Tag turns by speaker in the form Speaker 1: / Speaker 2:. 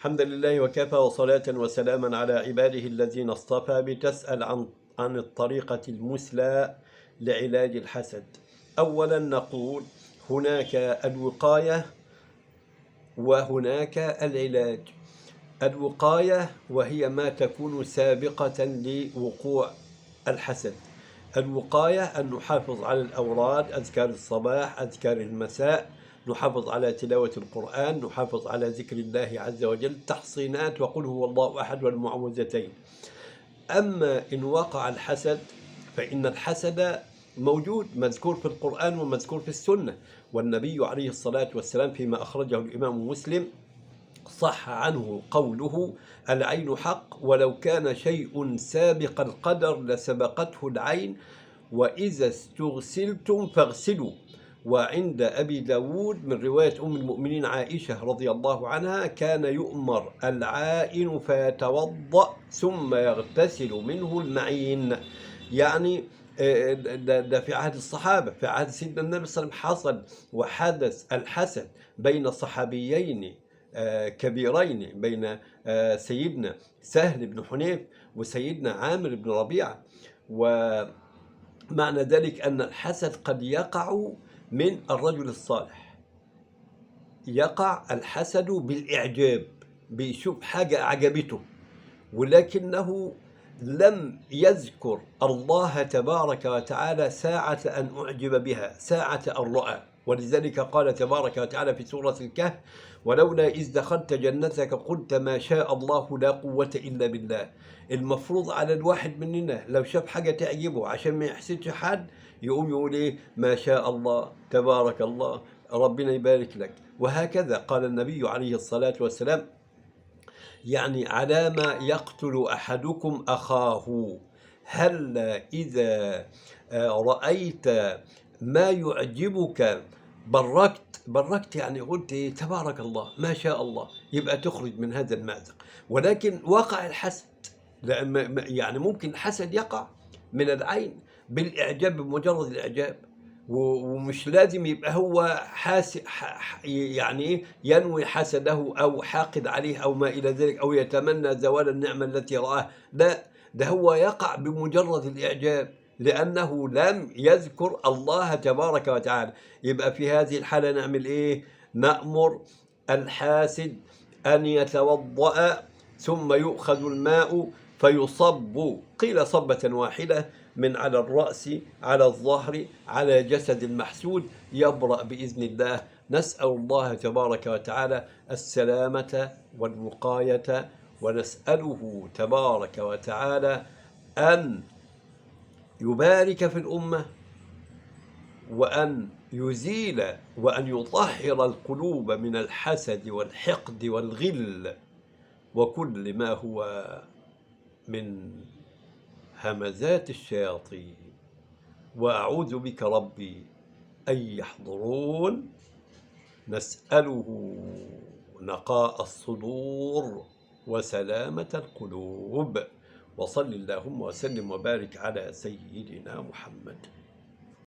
Speaker 1: الحمد لله وكفى وصلاة وسلاما على عباده الذين اصطفى. بتسأل عن الطريقة المثلى لعلاج الحسد. أولا نقول هناك الوقاية وهناك العلاج. الوقاية وهي ما تكون سابقة لوقوع الحسد. الوقاية أن نحافظ على الأوراد، أذكار الصباح، أذكار المساء، نحافظ على تلاوة القرآن، نحافظ على ذكر الله عز وجل، تحصينات وقل هو الله أحد والمعوذتين. أما إن وقع الحسد فإن الحسد موجود مذكور في القرآن ومذكور في السنة، والنبي عليه الصلاة والسلام فيما أخرجه الإمام مسلم صح عنه قوله: العين حق ولو كان شيء سابق القدر لسبقته العين، وإذا استغسلتم فاغسلوا. وعند أبي داود من رواية أم المؤمنين عائشة رضي الله عنها: كان يؤمر العائن فيتوضأ ثم يغتسل منه المعين. يعني ده في عهد الصحابة، في عهد سيدنا النبي صلى الله عليه وسلم حصل وحدث الحسد بين صحابيين كبيرين، بين سيدنا سهل بن حنيف وسيدنا عامر بن ربيعة. ومعنى ذلك أن الحسد قد يقع من الرجل الصالح. يقع الحسد بالإعجاب، بيشوف حاجة أعجبته ولكنه لم يذكر الله تبارك وتعالى ساعة أن أعجب بها، ساعة أن رأى. ولذلك قال تبارك وتعالى في سورة الكهف: ولولا إذ دخلت جنتك قلت ما شاء الله لا قوة إلا بالله. المفروض على الواحد مننا لو شاف حاجة تعجبه عشان ما يحسدش حد يقوم يقول إيه؟ ما شاء الله، تبارك الله، ربنا يبارك لك. وهكذا قال النبي عليه الصلاة والسلام: يعني على ما يقتل أحدكم أخاه، هل إذا رأيت ما يعجبك بركت، يعني قلت تبارك الله ما شاء الله، يبقى تخرج من هذا المأزق. ولكن وقع الحسد، يعني ممكن الحسد يقع من العين بالإعجاب، بمجرد الإعجاب، ومش لازم يبقى هو يعني ينوي حسده أو حاقد عليه أو ما إلى ذلك، أو يتمنى زوال النعمة التي رآه. لا، ده هو يقع بمجرد الإعجاب لأنه لم يذكر الله تبارك وتعالى. يبقى في هذه الحالة نعمل إيه؟ نأمر الحاسد أن يتوضأ ثم يؤخذ الماء فيصب، قيل صبة واحدة، من على الرأس، على الظهر، على جسد المحسود، يبرأ بإذن الله. نسأل الله تبارك وتعالى السلامة والوقاية، ونسأله تبارك وتعالى أن يبارك في الأمة، وأن يزيل وأن يطهر القلوب من الحسد والحقد والغل وكل ما هو من همزات الشياطين. وأعوذ بك ربي أن يحضرون. نسأله نقاء الصدور وسلامة القلوب. وصل اللهم وسلم وبارك على سيدنا محمد.